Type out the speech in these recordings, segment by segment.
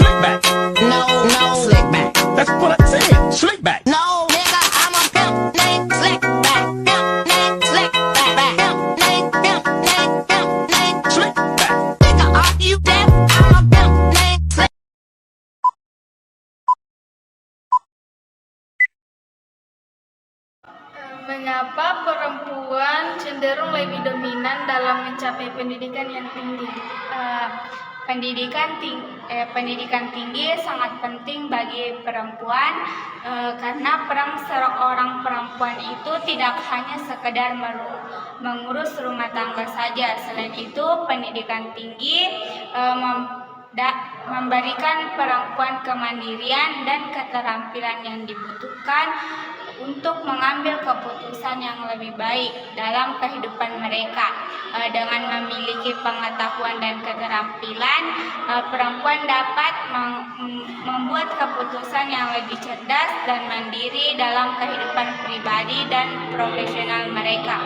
Slick back. No, no, slick back. That's what I said. Slick back. No, nigga, I'm a pimp named Slick Back. Pimp named Slick Back. Pimp named Slick back. Nigga, are you deaf? I'm a pimp named Slick. Mengapa perempuan cenderung lebih dominan dalam mencapai pendidikan yang tinggi? Pendidikan tinggi sangat penting bagi perempuan karena peran seorang perempuan itu tidak hanya sekedar mengurus rumah tangga saja. Selain itu, pendidikan tinggi memberikan perempuan kemandirian dan keterampilan yang dibutuhkan untuk mengambil keputusan yang lebih baik dalam kehidupan mereka. Dengan memiliki pengetahuan dan keterampilan, perempuan dapat membuat keputusan yang lebih cerdas dan mandiri dalam kehidupan pribadi dan profesional mereka.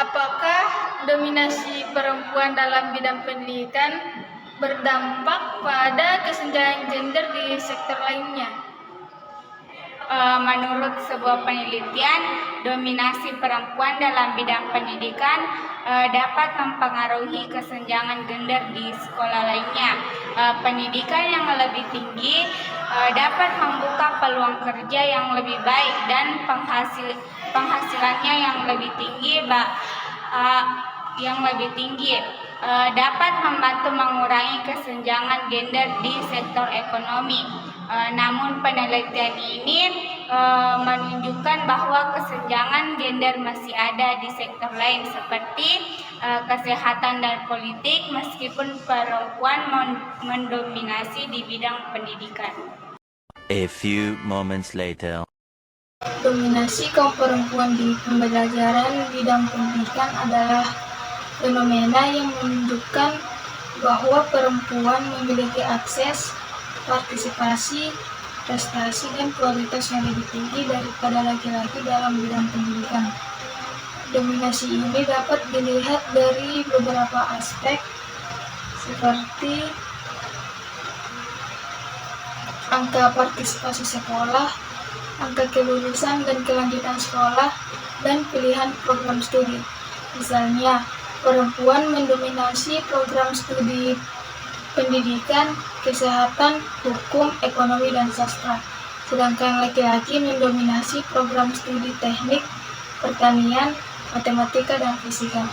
Apakah dominasi perempuan dalam bidang pendidikan berdampak pada kesenjangan gender di sektor lainnya? Menurut sebuah penelitian, dominasi perempuan dalam bidang pendidikan dapat mempengaruhi kesenjangan gender di sekolah lainnya. Pendidikan yang lebih tinggi dapat membuka peluang kerja yang lebih baik dan penghasilannya yang lebih tinggi dapat membantu mengurangi kesenjangan gender di sektor ekonomi. Namun penelitian ini menunjukkan bahwa kesenjangan gender masih ada di sektor lain seperti kesehatan dan politik, meskipun perempuan mendominasi di bidang pendidikan. A few moments later. Dominasi kaum perempuan di pembelajaran bidang pendidikan adalah fenomena yang menunjukkan bahwa perempuan memiliki akses, partisipasi, prestasi, dan kualitas yang lebih tinggi daripada laki-laki dalam bidang pendidikan. Dominasi ini dapat dilihat dari beberapa aspek seperti angka partisipasi sekolah, angka kelulusan dan kelanjutan sekolah, dan pilihan program studi. Misalnya, perempuan mendominasi program studi pendidikan, kesehatan, hukum, ekonomi, dan sastra. Sedangkan laki-laki mendominasi program studi teknik, pertanian, matematika, dan fisika.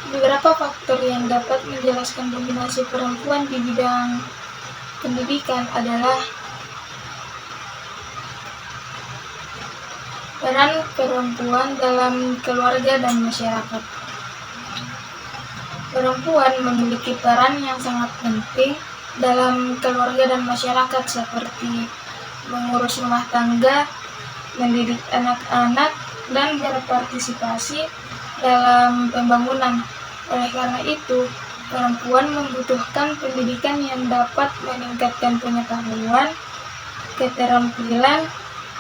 Beberapa faktor yang dapat menjelaskan dominasi perempuan di bidang pendidikan adalah peran perempuan dalam keluarga dan masyarakat. Perempuan memiliki peran yang sangat penting dalam keluarga dan masyarakat seperti mengurus rumah tangga, mendidik anak-anak, dan berpartisipasi dalam pembangunan. Oleh karena itu, perempuan membutuhkan pendidikan yang dapat meningkatkan pengetahuan, keterampilan,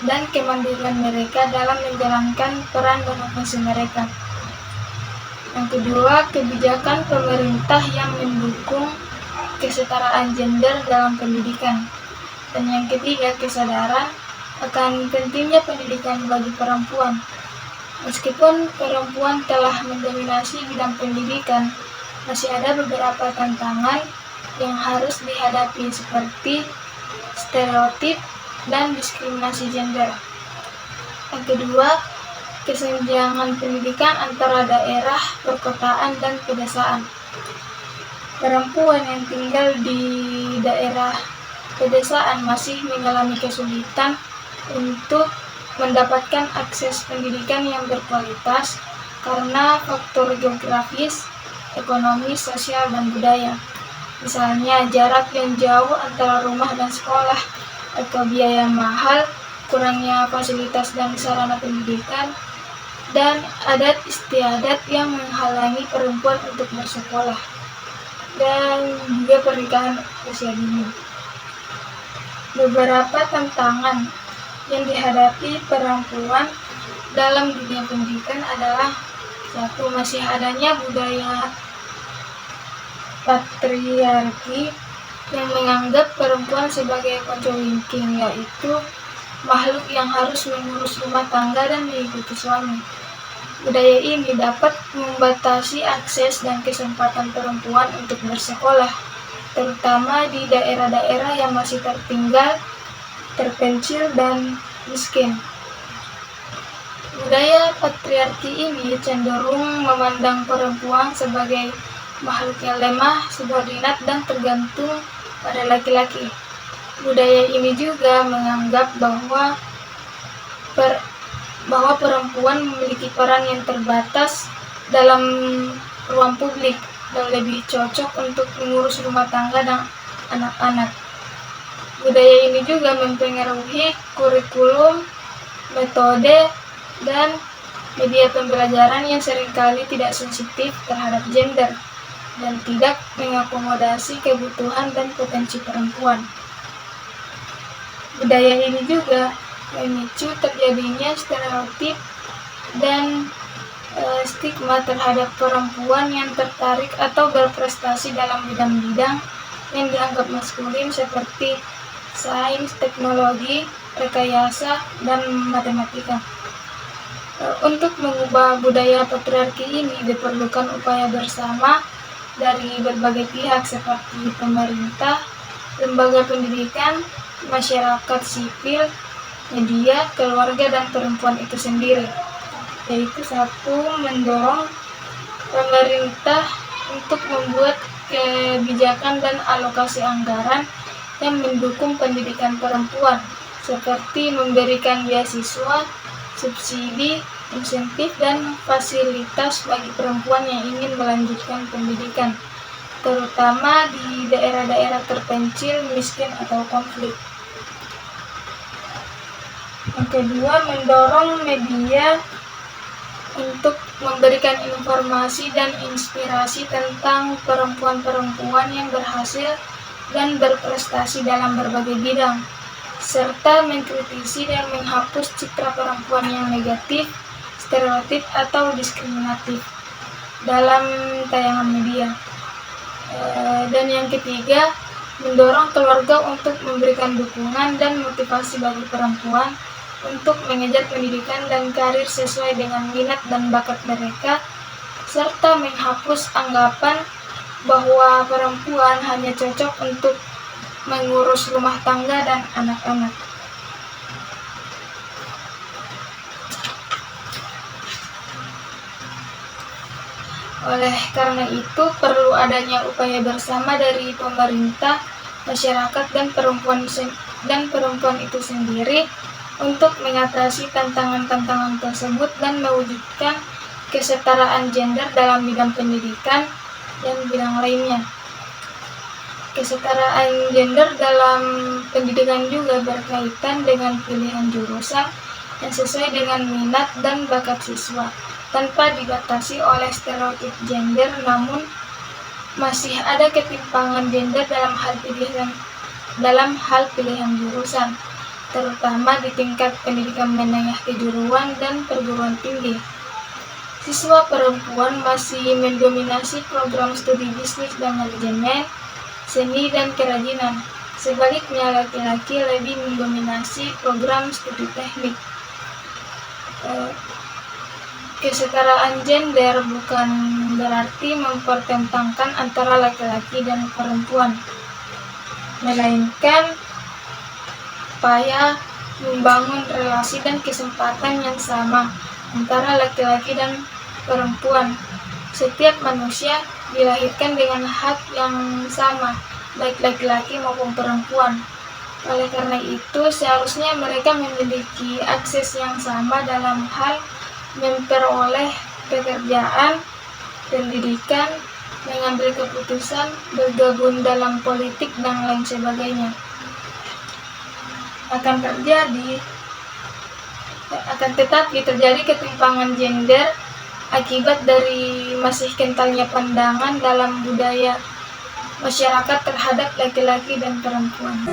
dan kemandirian mereka dalam menjalankan peran dan fungsi mereka. Yang kedua, kebijakan pemerintah yang mendukung kesetaraan gender dalam pendidikan. Dan yang ketiga, kesadaran akan pentingnya pendidikan bagi perempuan. Meskipun perempuan telah mendominasi bidang pendidikan, masih ada beberapa tantangan yang harus dihadapi seperti stereotip dan diskriminasi gender. Yang kedua, kesenjangan pendidikan antara daerah, perkotaan, dan pedesaan. Perempuan yang tinggal di daerah pedesaan masih mengalami kesulitan untuk mendapatkan akses pendidikan yang berkualitas karena faktor geografis, ekonomi, sosial, dan budaya. Misalnya, jarak yang jauh antara rumah dan sekolah, atau biaya mahal, kurangnya fasilitas dan sarana pendidikan, dan adat istiadat yang menghalangi perempuan untuk bersekolah, dan juga pernikahan usia dini. Beberapa tantangan yang dihadapi perempuan dalam dunia pendidikan adalah: satu, masih adanya budaya patriarki yang menganggap perempuan sebagai kocowinking, yaitu makhluk yang harus mengurus rumah tangga dan mengikuti suami. Budaya ini dapat membatasi akses dan kesempatan perempuan untuk bersekolah, terutama di daerah-daerah yang masih tertinggal, terpencil, dan miskin. Budaya patriarki ini cenderung memandang perempuan sebagai makhluk yang lemah, subordinat, dan tergantung pada laki-laki. Budaya ini juga menganggap bahwa perempuan memiliki peran yang terbatas dalam ruang publik dan lebih cocok untuk mengurus rumah tangga dan anak-anak. Budaya ini juga mempengaruhi kurikulum, metode, dan media pembelajaran yang seringkali tidak sensitif terhadap gender dan tidak mengakomodasi kebutuhan dan potensi perempuan. Budaya ini juga memicu terjadinya stereotip dan stigma terhadap perempuan yang tertarik atau berprestasi dalam bidang-bidang yang dianggap maskulin seperti sains, teknologi, rekayasa, dan matematika. Untuk mengubah budaya patriarki ini diperlukan upaya bersama dari berbagai pihak seperti pemerintah, lembaga pendidikan, masyarakat sipil, media, keluarga, dan perempuan itu sendiri. Yaitu satu, mendorong pemerintah untuk membuat kebijakan dan alokasi anggaran yang mendukung pendidikan perempuan, seperti memberikan beasiswa, subsidi, insentif, dan fasilitas bagi perempuan yang ingin melanjutkan pendidikan, terutama di daerah-daerah terpencil, miskin, atau konflik. Yang kedua, mendorong media untuk memberikan informasi dan inspirasi tentang perempuan-perempuan yang berhasil dan berprestasi dalam berbagai bidang, serta mengkritisi dan menghapus citra perempuan yang negatif, stereotip, atau diskriminatif dalam tayangan media. Dan yang ketiga, mendorong keluarga untuk memberikan dukungan dan motivasi bagi perempuan untuk mengejar pendidikan dan karir sesuai dengan minat dan bakat mereka, serta menghapus anggapan bahwa perempuan hanya cocok untuk mengurus rumah tangga dan anak-anak. Oleh karena itu, perlu adanya upaya bersama dari pemerintah, masyarakat, dan perempuan itu sendiri untuk mengatasi tantangan-tantangan tersebut dan mewujudkan kesetaraan gender dalam bidang pendidikan dan bidang lainnya. Kesetaraan gender dalam pendidikan juga berkaitan dengan pilihan jurusan yang sesuai dengan minat dan bakat siswa, tanpa dibatasi oleh stereotip gender. Namun, masih ada ketimpangan gender dalam hal pilihan jurusan, terutama di tingkat pendidikan menengah kejuruan dan perguruan tinggi. Siswa perempuan masih mendominasi program studi bisnis dan manajemen, seni, dan kerajinan. Sebaliknya, laki-laki lebih mendominasi program studi teknik. Kesetaraan gender bukan berarti mempertentangkan antara laki-laki dan perempuan, melainkan upaya membangun relasi dan kesempatan yang sama antara laki-laki dan perempuan. Setiap manusia dilahirkan dengan hak yang sama, baik laki-laki maupun perempuan. Oleh karena itu, seharusnya mereka memiliki akses yang sama dalam hal memperoleh pekerjaan, pendidikan, mengambil keputusan, bergabung dalam politik, dan lain sebagainya. Akan tetapi terjadi ketimpangan gender akibat dari masih kentalnya pandangan dalam budaya masyarakat terhadap laki-laki dan perempuan.